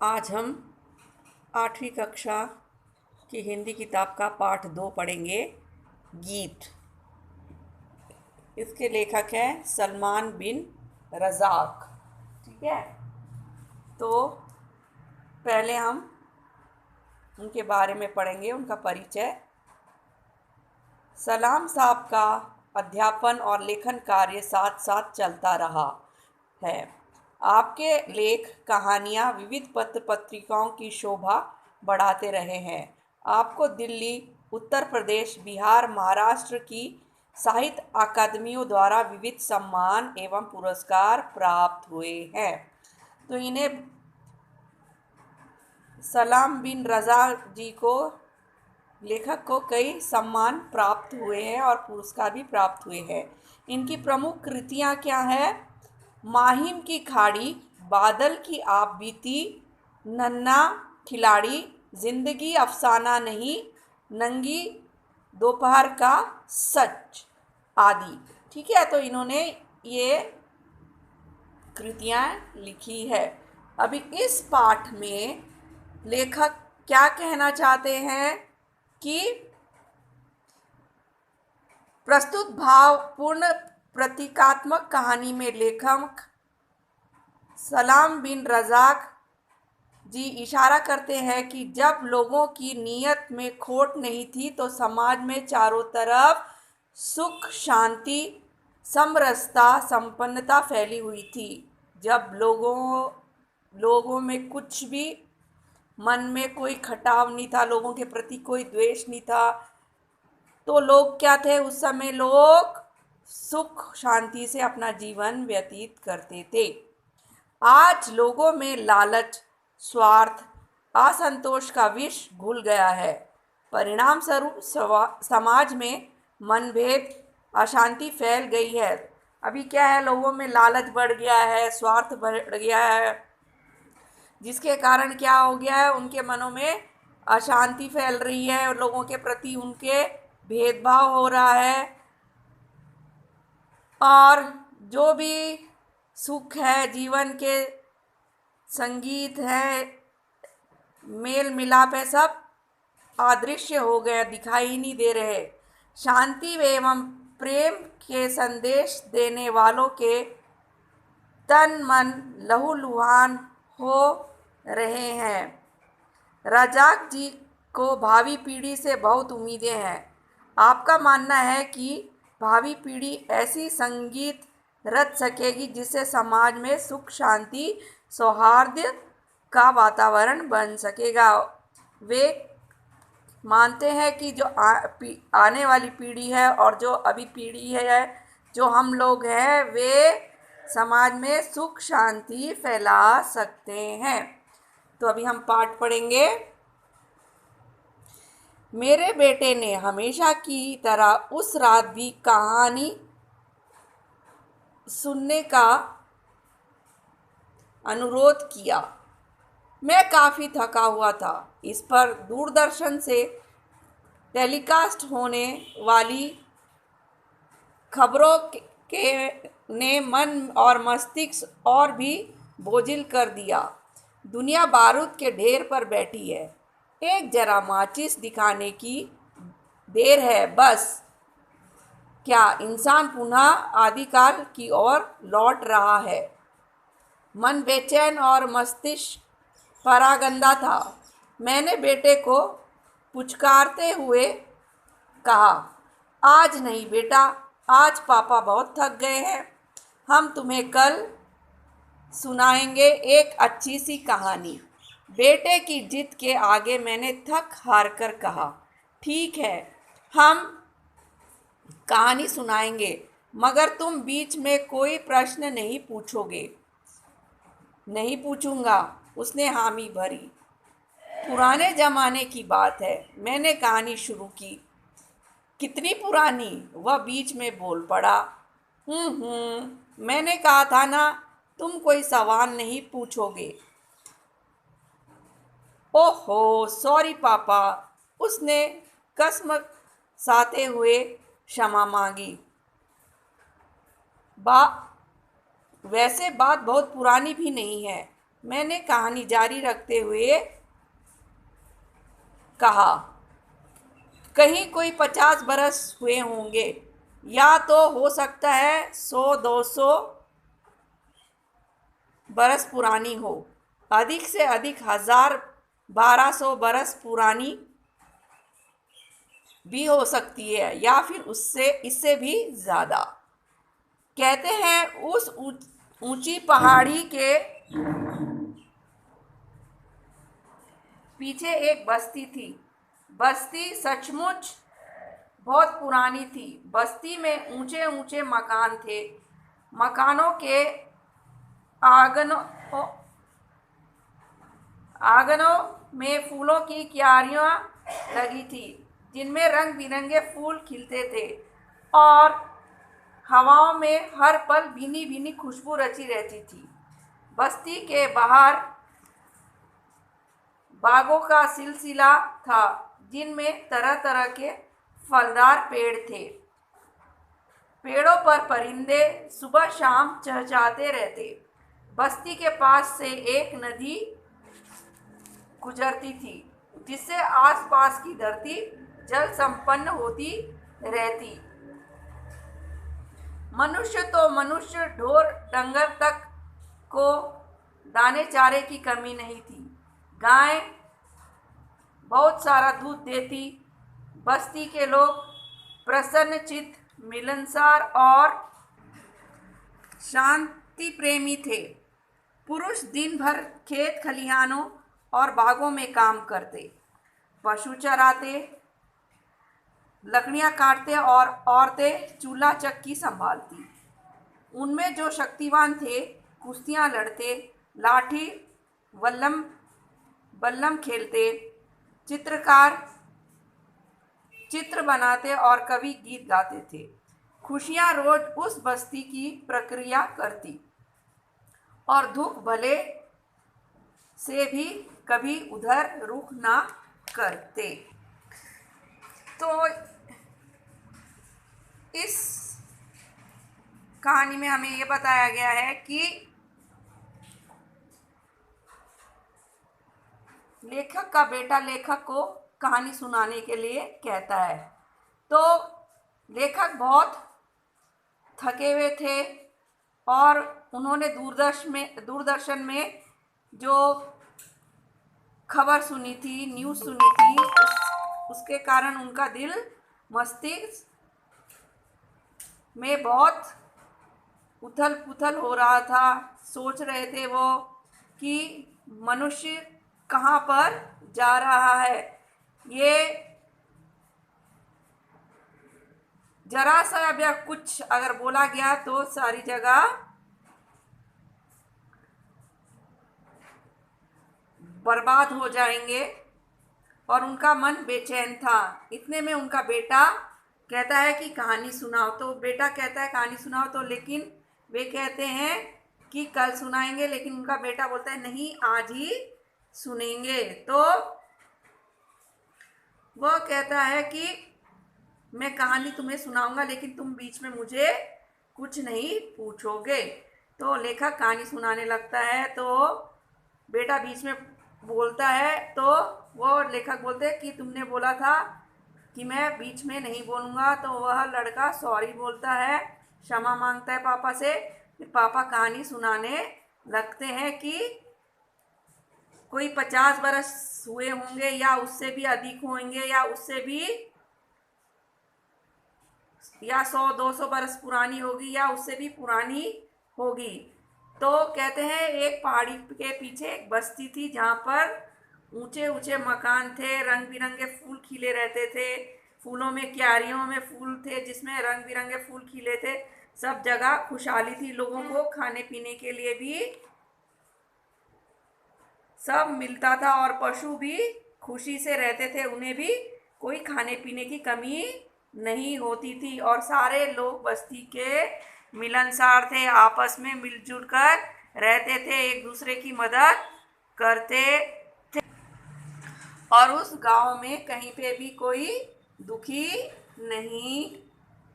आज हम 8वीं कक्षा की हिंदी किताब का पाठ 2 पढ़ेंगे। गीत। इसके लेखक हैं सलमान बिन रज़ाक। ठीक है, तो पहले हम उनके बारे में पढ़ेंगे, उनका परिचय। सलाम साहब का अध्यापन और लेखन कार्य साथ साथ चलता रहा है। आपके लेख, कहानियाँ विविध पत्र पत्रिकाओं की शोभा बढ़ाते रहे हैं। आपको दिल्ली, उत्तर प्रदेश, बिहार, महाराष्ट्र की साहित्य अकादमियों द्वारा विविध सम्मान एवं पुरस्कार प्राप्त हुए हैं। तो इन्हें सलाम बिन रज़ा जी को, लेखक को, कई सम्मान प्राप्त हुए हैं और पुरस्कार भी प्राप्त हुए हैं। इनकी प्रमुख कृतियाँ क्या हैं? माहिम की खाड़ी, बादल की आप बीती, नन्हा खिलाड़ी, जिंदगी अफसाना नहीं, नंगी दोपहर का सच आदि। ठीक है, तो इन्होंने ये कृतियाँ लिखी है। अभी इस पाठ में लेखक क्या कहना चाहते हैं कि प्रस्तुत भावपूर्ण प्रतीकात्मक कहानी में लेखक सलाम बिन रज़ाक जी इशारा करते हैं कि जब लोगों की नीयत में खोट नहीं थी तो समाज में चारों तरफ सुख, शांति, समरसता, संपन्नता फैली हुई थी। जब लोगों में कुछ भी मन में कोई खटाव नहीं था, लोगों के प्रति कोई द्वेष नहीं था, तो लोग क्या थे? उस समय लोग सुख शांति से अपना जीवन व्यतीत करते थे। आज लोगों में लालच, स्वार्थ, असंतोष का विष घुल गया है। परिणाम स्वरूप समाज में मनभेद, अशांति फैल गई है। अभी क्या है, लोगों में लालच बढ़ गया है, स्वार्थ बढ़ गया है, जिसके कारण क्या हो गया है, उनके मनों में अशांति फैल रही है और लोगों के प्रति उनके भेदभाव हो रहा है। और जो भी सुख है, जीवन के संगीत है, मेल मिलाप है, सब अदृश्य हो गए, दिखाई ही नहीं दे रहे। शांति एवं प्रेम के संदेश देने वालों के तन मन लहूलुहान हो रहे हैं। रज़ाक जी को भावी पीढ़ी से बहुत उम्मीदें हैं। आपका मानना है कि भावी पीढ़ी ऐसी संगीत रच सकेगी जिससे समाज में सुख, शांति, सौहार्द का वातावरण बन सकेगा। वे मानते हैं कि जो आने वाली पीढ़ी है और जो अभी पीढ़ी है, जो हम लोग हैं, वे समाज में सुख शांति फैला सकते हैं। तो अभी हम पाठ पढ़ेंगे। मेरे बेटे ने हमेशा की तरह उस रात भी कहानी सुनने का अनुरोध किया। मैं काफ़ी थका हुआ था। इस पर दूरदर्शन से टेलीकास्ट होने वाली खबरों के ने मन और मस्तिष्क और भी बोझिल कर दिया। दुनिया बारूद के ढेर पर बैठी है। एक जरा माचिस दिखाने की देर है बस। क्या इंसान पुनः आदिकाल की ओर लौट रहा है? मन बेचैन और मस्तिष्क परागंदा था। मैंने बेटे को पुचकारते हुए कहा, आज नहीं बेटा, आज पापा बहुत थक गए हैं। हम तुम्हें कल सुनाएंगे एक अच्छी सी कहानी। बेटे की जिद के आगे मैंने थक हार कर कहा, ठीक है, हम कहानी सुनाएंगे, मगर तुम बीच में कोई प्रश्न नहीं पूछोगे। नहीं पूछूंगा, उसने हामी भरी। पुराने जमाने की बात है। मैंने कहानी शुरू की। कितनी पुरानी? वह बीच में बोल पड़ा। मैंने कहा था ना, तुम कोई सवाल नहीं पूछोगे। ओहो सॉरी पापा, उसने कसमसाते हुए क्षमा मांगी। बा वैसे बात बहुत पुरानी भी नहीं है। मैंने कहानी जारी रखते हुए कहा, कहीं कोई 50 बरस हुए होंगे, या तो हो सकता है 100-200 बरस पुरानी हो, अधिक से अधिक 1000-1200 बरस पुरानी भी हो सकती है, या फिर उससे इससे भी ज़्यादा। कहते हैं उस ऊंची पहाड़ी के पीछे एक बस्ती थी। बस्ती सचमुच बहुत पुरानी थी। बस्ती में ऊंचे ऊंचे मकान थे। मकानों के आंगनों आंगनों में फूलों की क्यारियां लगी थी, जिनमें रंग बिरंगे फूल खिलते थे, और हवाओं में हर पल भीनी भीनी खुशबू रची रहती थी। बस्ती के बाहर बागों का सिलसिला था, जिनमें तरह तरह के फलदार पेड़ थे। पेड़ों पर परिंदे सुबह शाम चहचहाते रहते। बस्ती के पास से एक नदी गुजरती थी, जिससे आसपास की धरती जल संपन्न होती रहती। मनुष्य तो मनुष्य, ढोर डंगर तक को दाने चारे की कमी नहीं थी। गाय बहुत सारा दूध देती। बस्ती के लोग प्रसन्नचित्त, मिलनसार और शांति प्रेमी थे। पुरुष दिन भर खेत खलिहानों और बागों में काम करते, पशु चराते, लकड़ियां काटते, और औरतें चूल्हा चक्की संभालती। उनमें जो शक्तिवान थे, कुश्तियां लड़ते, लाठी वल्लम बल्लम खेलते, चित्रकार चित्र बनाते और कवि गीत गाते थे। खुशियां रोज उस बस्ती की प्रक्रिया करती, और दुख भले से भी कभी उधर रुख ना करते। तो इस कहानी में हमें ये बताया गया है कि लेखक का बेटा लेखक को कहानी सुनाने के लिए कहता है। तो लेखक बहुत थके हुए थे, और उन्होंने दूरदर्शन में जो खबर सुनी थी, न्यूज़ सुनी थी, उसके कारण उनका दिल मस्तिष्क में बहुत उथल पुथल हो रहा था। सोच रहे थे वो कि मनुष्य कहाँ पर जा रहा है। ये जरा सा या कुछ अगर बोला गया तो सारी जगह बर्बाद हो जाएंगे, और उनका मन बेचैन था। इतने में उनका बेटा कहता है कि कहानी सुनाओ। तो बेटा कहता है कहानी सुनाओ, तो लेकिन वे कहते हैं कि कल सुनाएंगे, लेकिन उनका बेटा बोलता है नहीं, आज ही सुनेंगे। तो वह कहता है कि मैं कहानी तुम्हें सुनाऊंगा, लेकिन तुम बीच में मुझे कुछ नहीं पूछोगे। तो लेखक कहानी सुनाने लगता है, तो बेटा बीच में बोलता है, तो वो लेखक बोलते हैं कि तुमने बोला था कि मैं बीच में नहीं बोलूँगा। तो वह लड़का सॉरी बोलता है, क्षमा मांगता है पापा से। फिर पापा कहानी सुनाने लगते हैं कि कोई 50 बरस हुए होंगे, या उससे भी अधिक होंगे, या उससे भी, या 100-200 बरस पुरानी होगी, या उससे भी पुरानी होगी। तो कहते हैं एक पहाड़ी के पीछे एक बस्ती थी, जहाँ पर ऊंचे ऊंचे मकान थे, रंग बिरंगे फूल खिले रहते थे। फूलों में, क्यारियों में फूल थे जिसमें रंग बिरंगे फूल खिले थे। सब जगह खुशहाली थी, लोगों को खाने पीने के लिए भी सब मिलता था, और पशु भी खुशी से रहते थे, उन्हें भी कोई खाने पीने की कमी नहीं होती थी। और सारे लोग बस्ती के मिलनसार थे, आपस में मिलजुल कर रहते थे, एक दूसरे की मदद करते थे, और उस गांव में कहीं पे भी कोई दुखी नहीं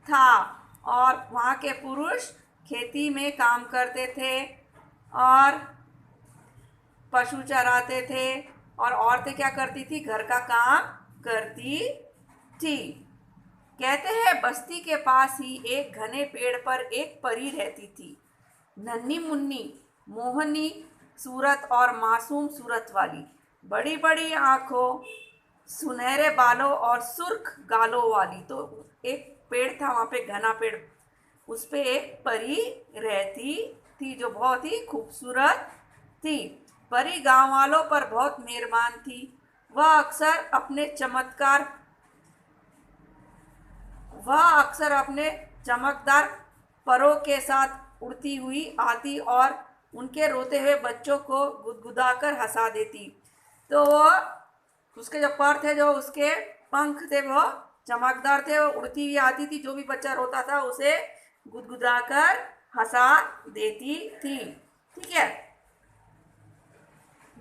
था। और वहाँ के पुरुष खेती में काम करते थे, और पशु चराते थे और औरतें क्या करती थी, घर का काम करती थी। कहते हैं बस्ती के पास ही एक घने पेड़ पर एक परी रहती थी, नन्ही मुन्नी, मोहनी सूरत और मासूम सूरत वाली, बड़ी बड़ी आंखों, सुनहरे बालों और सुर्ख गालों वाली। तो एक पेड़ था वहाँ पे, घना पेड़, उस पे एक परी रहती थी जो बहुत ही खूबसूरत थी। परी गांव वालों पर बहुत मेहरबान थी। वह अक्सर अपने चमकदार परों के साथ उड़ती हुई आती और उनके रोते हुए बच्चों को गुदगुदाकर हंसा देती। तो वो, उसके जो पर थे, जो उसके पंख थे, वो चमकदार थे, वो उड़ती हुई आती थी, जो भी बच्चा रोता था उसे गुदगुदाकर हंसा देती थी। ठीक है।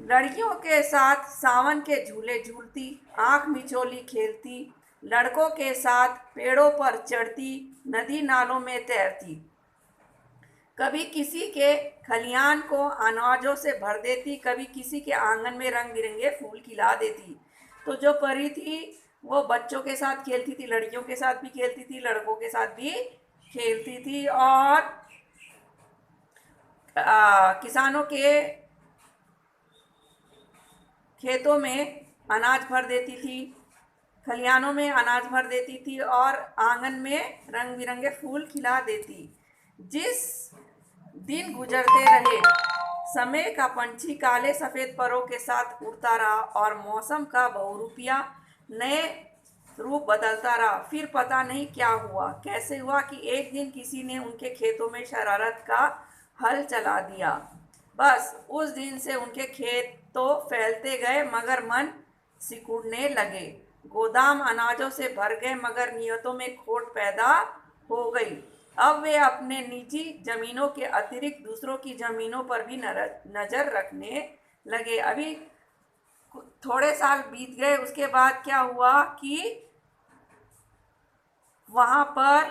लड़कियों के साथ सावन के झूले झूलती, आंख मिचोली खेलती, लड़कों के साथ पेड़ों पर चढ़ती, नदी नालों में तैरती, कभी किसी के खलियान को अनाजों से भर देती, कभी किसी के आंगन में रंग बिरंगे फूल खिला देती। तो जो परी थी वो बच्चों के साथ खेलती थी, लड़कियों के साथ भी खेलती थी, लड़कों के साथ भी खेलती थी, और किसानों के खेतों में अनाज भर देती थी, खलियानों में अनाज भर देती थी और आंगन में रंग बिरंगे फूल खिला देती। जिस दिन गुजरते रहे, समय का पंछी काले सफेद परों के साथ उड़ता रहा और मौसम का बहुरूपिया नए रूप बदलता रहा। फिर पता नहीं क्या हुआ, कैसे हुआ कि एक दिन किसी ने उनके खेतों में शरारत का हल चला दिया। बस उस दिन से उनके खेत तो फैलते गए मगर मन सिकुड़ने लगे। गोदाम अनाजों से भर गए मगर नियतों में खोट पैदा हो गई। अब वे अपने निजी जमीनों के अतिरिक्त दूसरों की जमीनों पर भी नजर रखने लगे। अभी थोड़े साल बीत गए, उसके बाद क्या हुआ कि वहां पर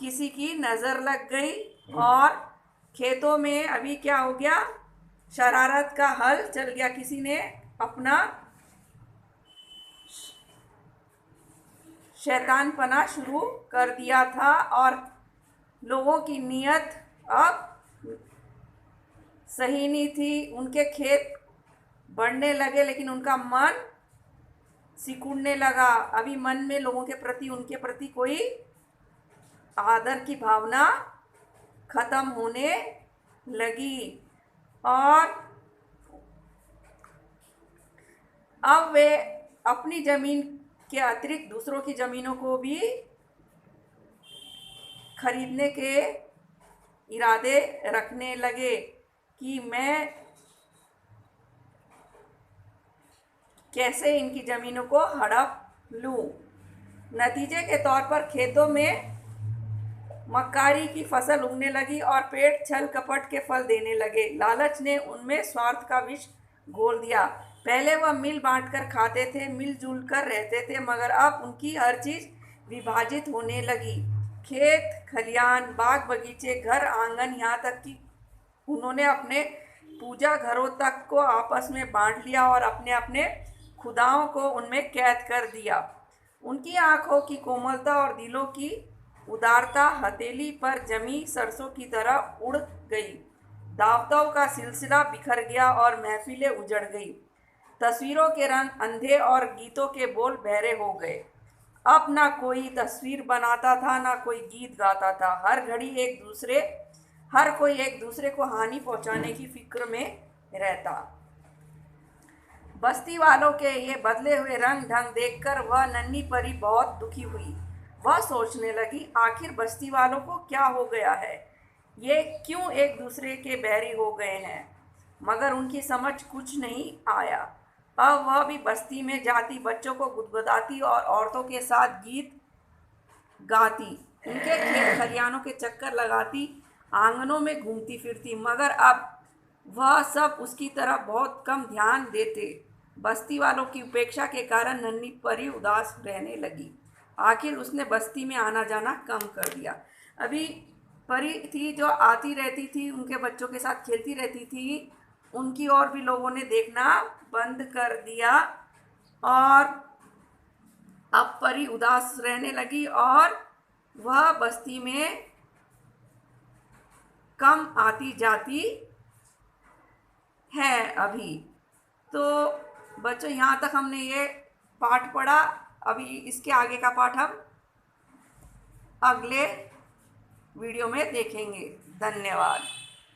किसी की नजर लग गई और खेतों में अभी क्या हो गया, शरारत का हल चल गया। किसी ने अपना शैतानपना शुरू कर दिया था और लोगों की नीयत अब सही नहीं थी। उनके खेत बढ़ने लगे लेकिन उनका मन सिकुड़ने लगा। अभी मन में लोगों के प्रति, उनके प्रति कोई आदर की भावना खत्म होने लगी और अब वे अपनी जमीन के अतिरिक्त दूसरों की जमीनों को भी खरीदने के इरादे रखने लगे कि मैं कैसे इनकी जमीनों को हड़प लूं। नतीजे के तौर पर खेतों में मक्कारी की फसल उगने लगी और पेड़ छल कपट के फल देने लगे। लालच ने उनमें स्वार्थ का विष घोल दिया। पहले वह मिल बांट कर खाते थे, मिलजुल कर रहते थे, मगर अब उनकी हर चीज विभाजित होने लगी। खेत खलियान, बाग बगीचे, घर आंगन, यहाँ तक कि उन्होंने अपने पूजा घरों तक को आपस में बांट लिया और अपने अपने खुदाओं को उनमें कैद कर दिया। उनकी आंखों की कोमलता और दिलों की उदारता हथेली पर जमी सरसों की तरह उड़ गई। दावतों का सिलसिला बिखर गया और महफिलें उजड़ गई। तस्वीरों के रंग अंधे और गीतों के बोल बहरे हो गए। अब ना कोई तस्वीर बनाता था, ना कोई गीत गाता था। हर कोई एक दूसरे को हानि पहुंचाने की फिक्र में रहता। बस्ती वालों के ये बदले हुए रंग ढंग देखकर वह नन्ही परी बहुत दुखी हुई। वह सोचने लगी, आखिर बस्ती वालों को क्या हो गया है, ये क्यों एक दूसरे के बैरी हो गए हैं। मगर उनकी समझ कुछ नहीं आया। अब वह भी बस्ती में जाती, बच्चों को गुदगुदाती और औरतों के साथ गीत गाती, उनके खेत खलियानों के चक्कर लगाती, आंगनों में घूमती फिरती, मगर अब वह सब उसकी तरफ बहुत कम ध्यान देते। बस्ती वालों की उपेक्षा के कारण नन्ही परी उदास रहने लगी। आखिर उसने बस्ती में आना जाना कम कर दिया। अभी परी थी जो आती रहती थी, उनके बच्चों के साथ खेलती रहती थी, उनकी ओर भी लोगों ने देखना बंद कर दिया और अब परी उदास रहने लगी और वह बस्ती में कम आती जाती है अभी। तो बच्चों, यहाँ तक हमने ये पाठ पढ़ा। अभी इसके आगे का पाठ हम अगले वीडियो में देखेंगे। धन्यवाद।